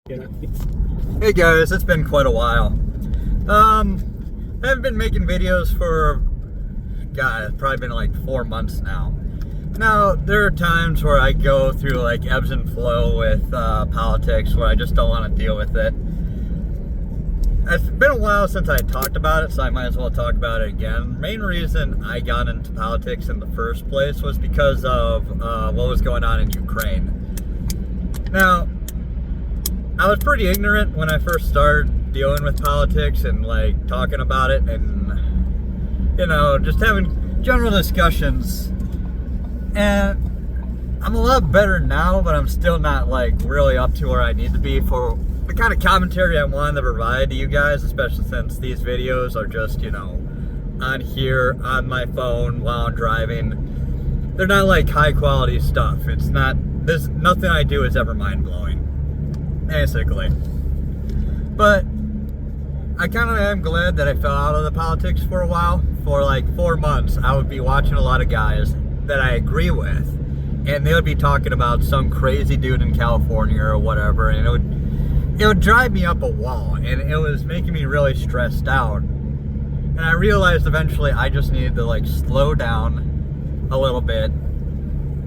Yeah. Hey guys, it's been quite a while. I haven't been making videos for, God, it's probably been like 4 months now. Now, there are times where I go through like ebbs and flow with politics where I just don't want to deal with it. It's been a while since I talked about it, so I might as well talk about it again. The main reason I got into politics in the first place was because of what was going on in Ukraine. Now, I was pretty ignorant when I first started dealing with politics and like talking about it and, you know, just having general discussions. And I'm a lot better now, but I'm still not like really up to where I need to be for the kind of commentary I wanted to provide to you guys, especially since these videos are just, you know, on here, on my phone while I'm driving. They're not like high quality stuff. It's not, nothing I do is ever mind blowing. Basically. But I kind of am glad that I fell out of the politics for a while. For like 4 months, I would be watching a lot of guys that I agree with, and they would be talking about some crazy dude in California or whatever, and it would drive me up a wall, and it was making me really stressed out. And I realized eventually I just needed to like slow down a little bit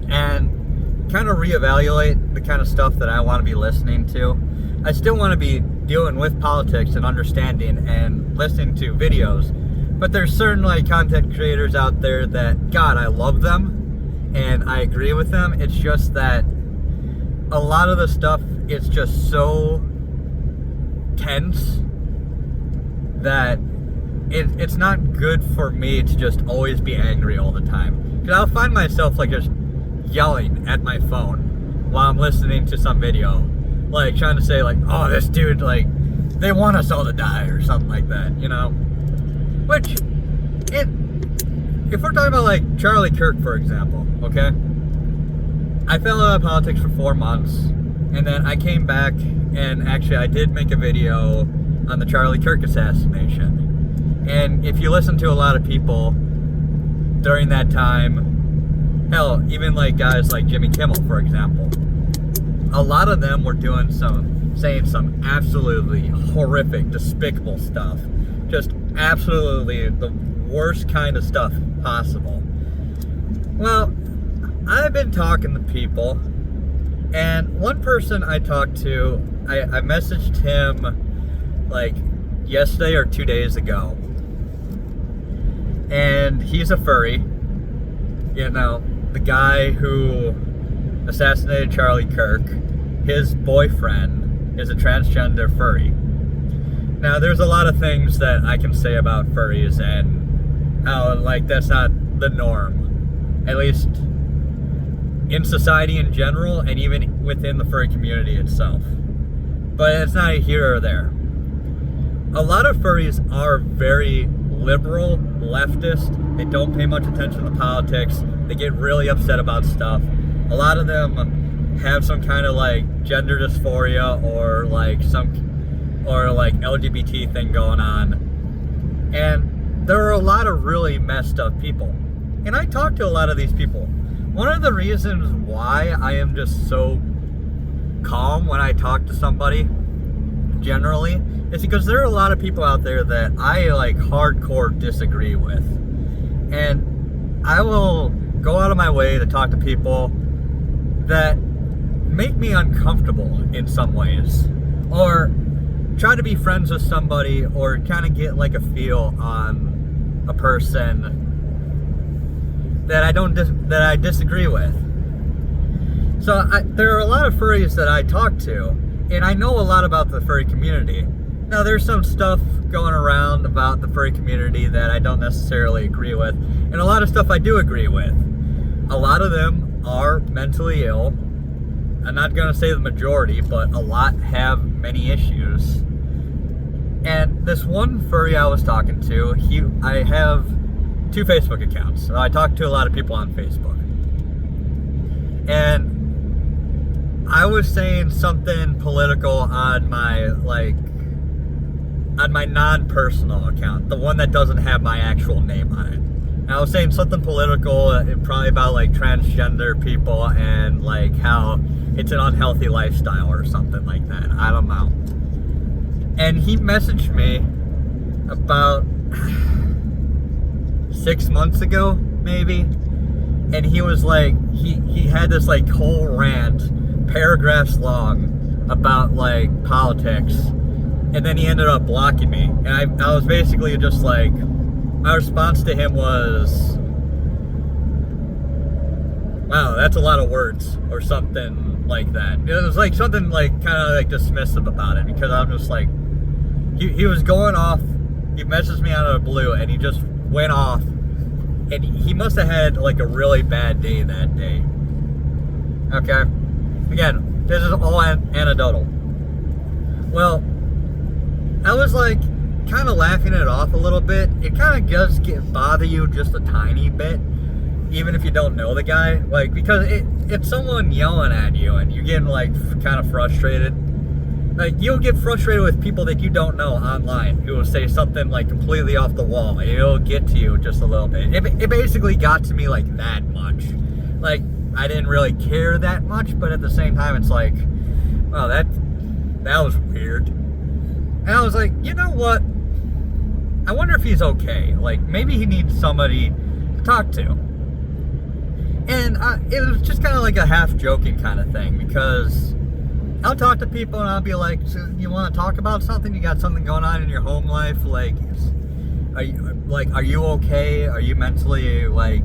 and kind of reevaluate the kind of stuff that I want to be listening to. I still want to be dealing with politics and understanding and listening to videos, but there's certain like content creators out there that, God, I love them and I agree with them. It's just that a lot of the stuff, it's just so tense that it's not good for me to just always be angry all the time. Because I'll find myself like just yelling at my phone while I'm listening to some video, like trying to say like, oh, this dude, like, they want us all to die or something like that, you know? Which, if we're talking about like Charlie Kirk, for example, okay? I fell out of politics for 4 months, and then I came back, and actually I did make a video on the Charlie Kirk assassination. And if you listen to a lot of people during that time, hell, even like guys like Jimmy Kimmel, for example, a lot of them were saying some absolutely horrific, despicable stuff. Just absolutely the worst kind of stuff possible. Well, I've been talking to people, and one person I talked to, I messaged him like yesterday or 2 days ago, and he's a furry, you know, the guy who assassinated Charlie Kirk. His boyfriend is a transgender furry. Now, there's a lot of things that I can say about furries and how, like, that's not the norm, at least in society in general and even within the furry community itself. But it's not here or there. A lot of furries are very liberal, leftist. They don't pay much attention to politics. They get really upset about stuff. A lot of them have some kind of like gender dysphoria or like LGBT thing going on. And there are a lot of really messed up people. And I talk to a lot of these people. One of the reasons why I am just so calm when I talk to somebody generally is because there are a lot of people out there that I like hardcore disagree with. And I will go out of my way to talk to people that make me uncomfortable in some ways, or try to be friends with somebody, or kind of get like a feel on a person that I disagree with. So there are a lot of furries that I talk to, and I know a lot about the furry community. Now, there's some stuff going around about the furry community that I don't necessarily agree with, and a lot of stuff I do agree with. A lot of them are mentally ill. I'm not going to say the majority, but a lot have many issues. And this one furry I was talking to, I have 2 Facebook accounts. So I talk to a lot of people on Facebook. And I was saying something political on my non-personal account, the one that doesn't have my actual name on it. And I was saying something political, probably about like transgender people and like how it's an unhealthy lifestyle or something like that. I don't know. And he messaged me about 6 months ago, maybe. And he was like, he had this like whole rant, paragraphs long, about like politics. And then he ended up blocking me. And I was basically just like, my response to him was, wow, that's a lot of words, or something like that. It was like something like kind of like dismissive about it, because I'm just like, he was going off. He messaged me out of the blue, and he just went off, and he must have had like a really bad day that day. Okay, again, this is all anecdotal. Well, I was like kind of laughing it off a little bit. It kind of does bother you just a tiny bit, even if you don't know the guy, like, because it's someone yelling at you and you're getting like kind of frustrated. Like, you'll get frustrated with people that you don't know online who will say something like completely off the wall, and it'll get to you just a little bit. It basically got to me like that much. Like, I didn't really care that much, but at the same time, it's like, oh, that was weird. And I was like, you know what? I wonder if he's okay. Like, maybe he needs somebody to talk to. And it was just kind of like a half-joking kind of thing, because I'll talk to people and I'll be like, so you want to talk about something? You got something going on in your home life? Like, are you okay? Are you mentally, like,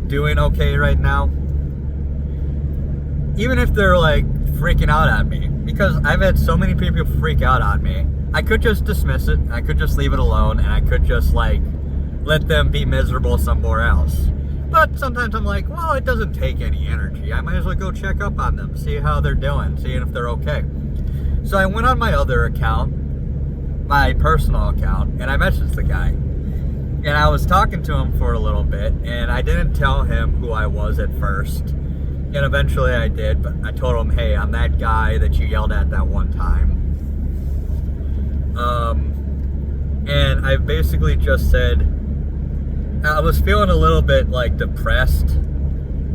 doing okay right now? Even if they're, like, freaking out on me. Because I've had so many people freak out on me. I could just dismiss it. I could just leave it alone. And I could just, like, let them be miserable somewhere else. But sometimes I'm like, well, it doesn't take any energy. I might as well go check up on them, see how they're doing, seeing if they're okay. So I went on my other account, my personal account, and I messaged the guy. And I was talking to him for a little bit, and I didn't tell him who I was at first. And eventually I did, but I told him, hey, I'm that guy that you yelled at that one time. And I basically just said, I was feeling a little bit like depressed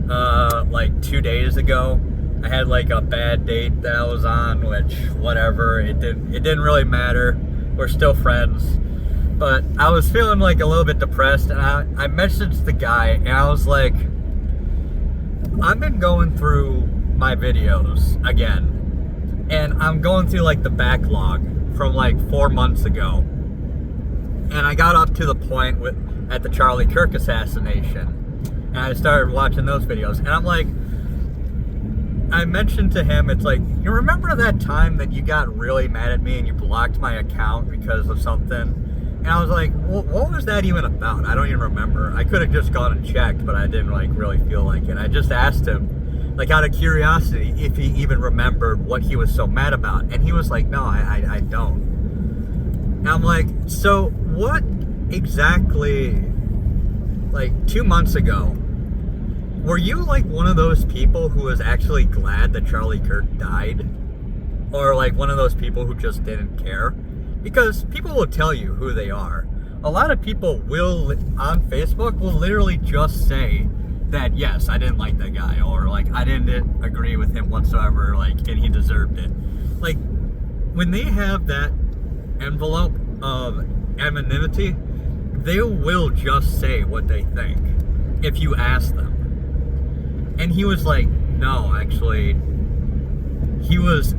like 2 days ago. I had like a bad date that I was on, which whatever, it didn't really matter. We're still friends. But I was feeling like a little bit depressed, and I messaged the guy and I was like, I've been going through my videos again, and I'm going through like the backlog from like 4 months ago. And I got up to the point at the Charlie Kirk assassination, and I started watching those videos, and I'm like, I mentioned to him, it's like, you remember that time that you got really mad at me and you blocked my account because of something? And I was like, well, what was that even about? I don't even remember. I could have just gone and checked, but I didn't like really feel like it. I just asked him, like, out of curiosity, if he even remembered what he was so mad about, and he was like, no, I don't. And I'm like, so what exactly, like 2 months ago, were you like one of those people who was actually glad that Charlie Kirk died? Or like one of those people who just didn't care? Because people will tell you who they are. A lot of people will, on Facebook, will literally just say that, yes, I didn't like that guy, or like, I didn't agree with him whatsoever, like, and he deserved it. Like, when they have that envelope of anonymity, they will just say what they think if you ask them. And he was like, no, actually, he's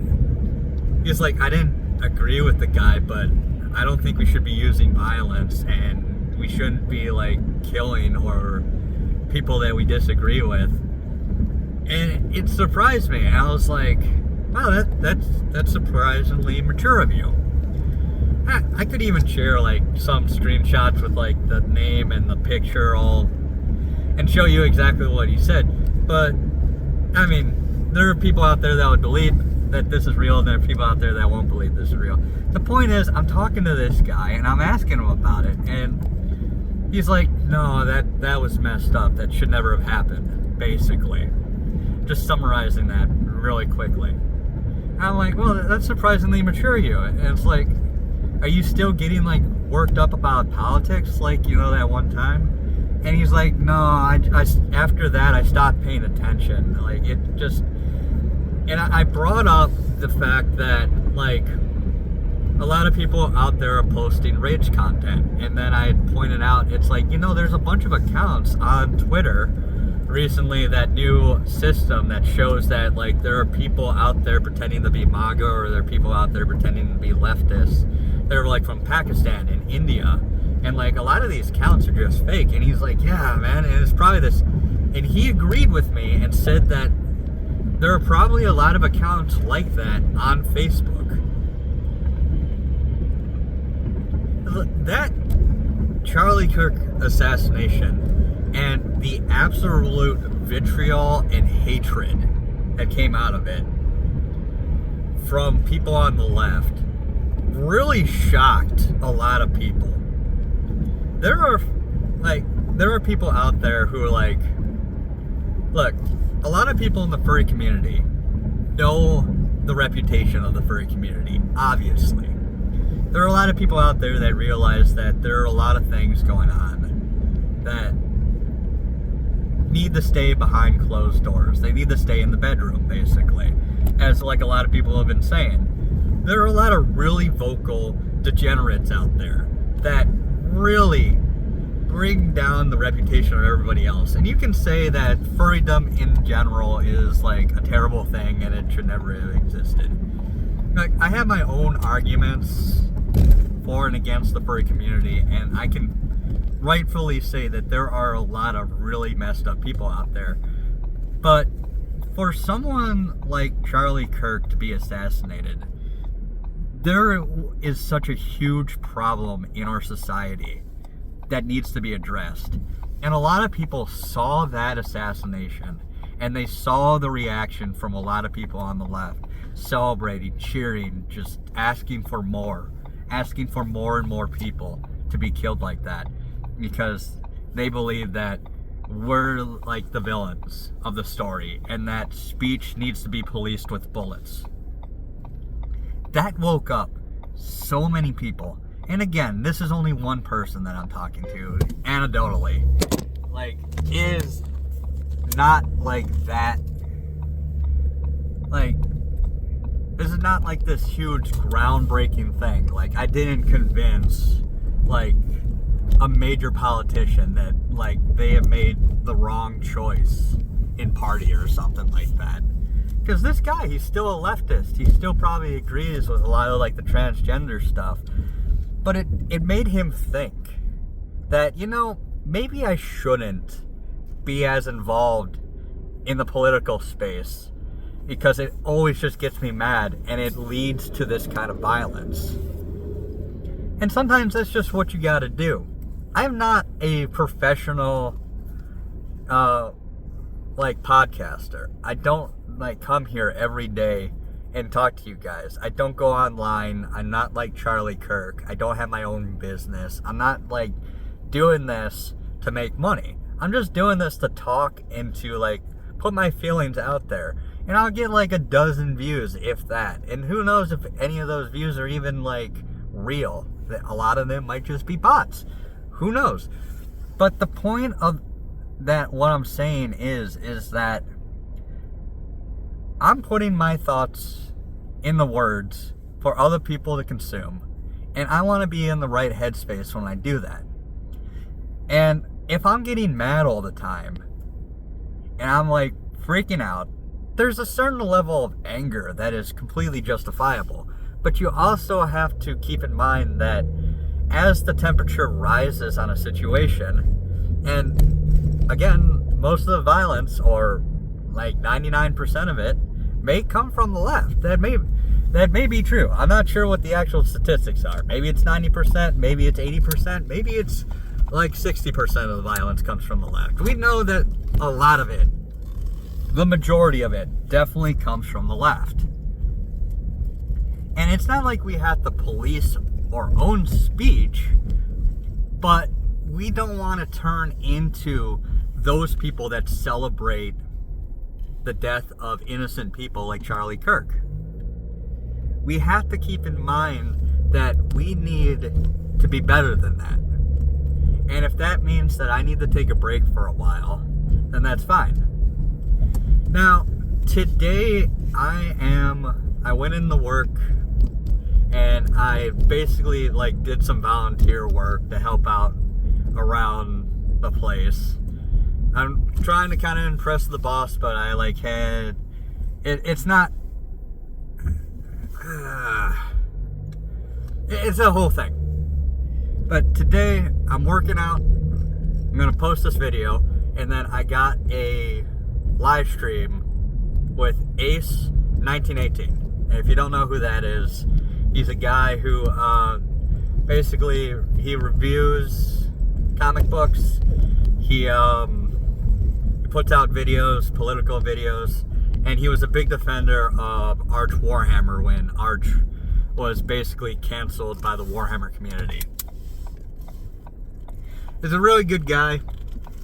like, I didn't agree with the guy, but I don't think we should be using violence, and we shouldn't be like killing or people that we disagree with. And it surprised me. I was like, wow, that's surprisingly mature of you. I could even share like some screenshots with like the name and the picture all, and show you exactly what he said. But I mean, there are people out there that would believe that this is real, and there are people out there that won't believe this is real. The point is, I'm talking to this guy and I'm asking him about it, and he's like, no, that was messed up. That should never have happened, basically. Just summarizing that really quickly. And I'm like, well, that's surprisingly mature of you. And it's like, are you still getting like worked up about politics, like, you know, that one time? And he's like, no, I after that I stopped paying attention. Like, it just, And I brought up the fact that, like, a lot of people out there are posting rage content. And then I pointed out, it's like, there's a bunch of accounts on Twitter recently, that new system that shows that, like, there are people out there pretending to be MAGA, or there are people out there pretending to be leftists. They're, like, from Pakistan and India. And, like, a lot of these accounts are just fake. And he's like, yeah, man, and it's probably this. And he agreed with me and said that there are probably a lot of accounts like that on Facebook. That Charlie Kirk assassination and the absolute vitriol and hatred that came out of it from people on the left really shocked a lot of people. There are people out there who are like, look, a lot of people in the furry community know the reputation of the furry community, obviously. There are a lot of people out there that realize that there are a lot of things going on that need to stay behind closed doors. They need to stay in the bedroom, basically. As, like, a lot of people have been saying. There are a lot of really vocal degenerates out there that really bring down the reputation of everybody else. And you can say that furrydom in general is, like, a terrible thing and it should never have existed. Like, I have my own arguments for and against the furry community, and I can rightfully say that there are a lot of really messed up people out there. But for someone like Charlie Kirk to be assassinated, there is such a huge problem in our society that needs to be addressed. And a lot of people saw that assassination, and they saw the reaction from a lot of people on the left, celebrating, cheering, just asking for more and more people to be killed like that, because they believe that we're like the villains of the story, and that speech needs to be policed with bullets. That woke up so many people. And again, this is only one person that I'm talking to, anecdotally. Like, is not like that. Like, this is not like this huge groundbreaking thing. Like, I didn't convince, like, a major politician that, like, they have made the wrong choice in party or something like that. Because this guy, he's still a leftist. He still probably agrees with a lot of, like, the transgender stuff. But it made him think that, maybe I shouldn't be as involved in the political space, because it always just gets me mad and it leads to this kind of violence. And sometimes that's just what you gotta do. I'm not a professional, podcaster. I don't, come here every day and talk to you guys. I don't go online. I'm not like Charlie Kirk. I don't have my own business. I'm not, doing this to make money. I'm just doing this to talk and to, put my feelings out there. And I'll get, a dozen views, if that. And who knows if any of those views are even, real. A lot of them might just be bots. Who knows? But the point of that, what I'm saying is that I'm putting my thoughts in the words for other people to consume. And I want to be in the right headspace when I do that. And if I'm getting mad all the time, and I'm, freaking out, there's a certain level of anger that is completely justifiable. But you also have to keep in mind that as the temperature rises on a situation, and again, most of the violence, or 99% of it, may come from the left. That may be true. I'm not sure what the actual statistics are. Maybe it's 90%, maybe it's 80%, maybe it's 60% of the violence comes from the left. We know that a lot of it, the majority of it, definitely comes from the left. And it's not like we have to police our own speech, but we don't want to turn into those people that celebrate the death of innocent people like Charlie Kirk. We have to keep in mind that we need to be better than that. And if that means that I need to take a break for a while, then that's fine. Now, today I went in the work and I basically like did some volunteer work to help out around the place. I'm trying to kind of impress the boss, but I like had it's not it's a whole thing. But today I'm working out. I'm gonna post this video, and then I got a live stream with Ace 1918. And if you don't know who that is, he's a guy who basically he reviews comic books. He puts out videos, political videos, and he was a big defender of Arch Warhammer when Arch was basically canceled by the Warhammer community. He's a really good guy,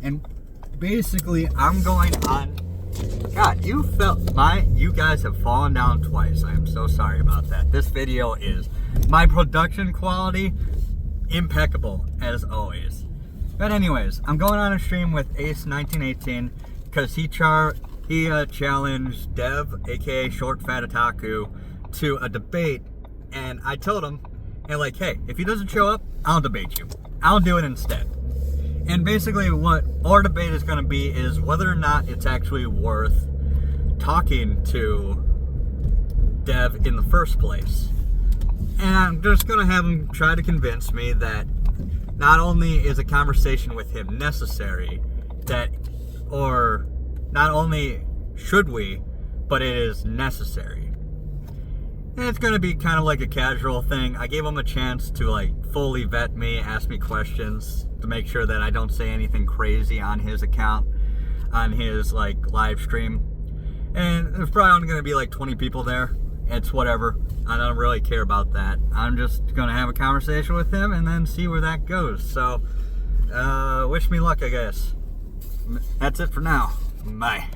and basically I'm going on. God, you guys have fallen down twice. I am so sorry about that. This video is my production quality impeccable as always. But anyways, I'm going on a stream with Ace 1918 because he challenged Dev, aka Short Fat Otaku, to a debate, and I told him, and like, hey, if he doesn't show up, I'll debate you. I'll do it instead. And basically what our debate is going to be is whether or not it's actually worth talking to Dev in the first place. And I'm just going to have him try to convince me that not only is a conversation with him necessary, or not only should we, but it is necessary. And it's going to be kind of like a casual thing. I gave him a chance to like fully vet me, ask me questions to make sure that I don't say anything crazy on his account, on his like live stream. And there's probably only going to be like 20 people there. It's whatever. I don't really care about that. I'm just going to have a conversation with him and then see where that goes. So, wish me luck, I guess. That's it for now. Bye.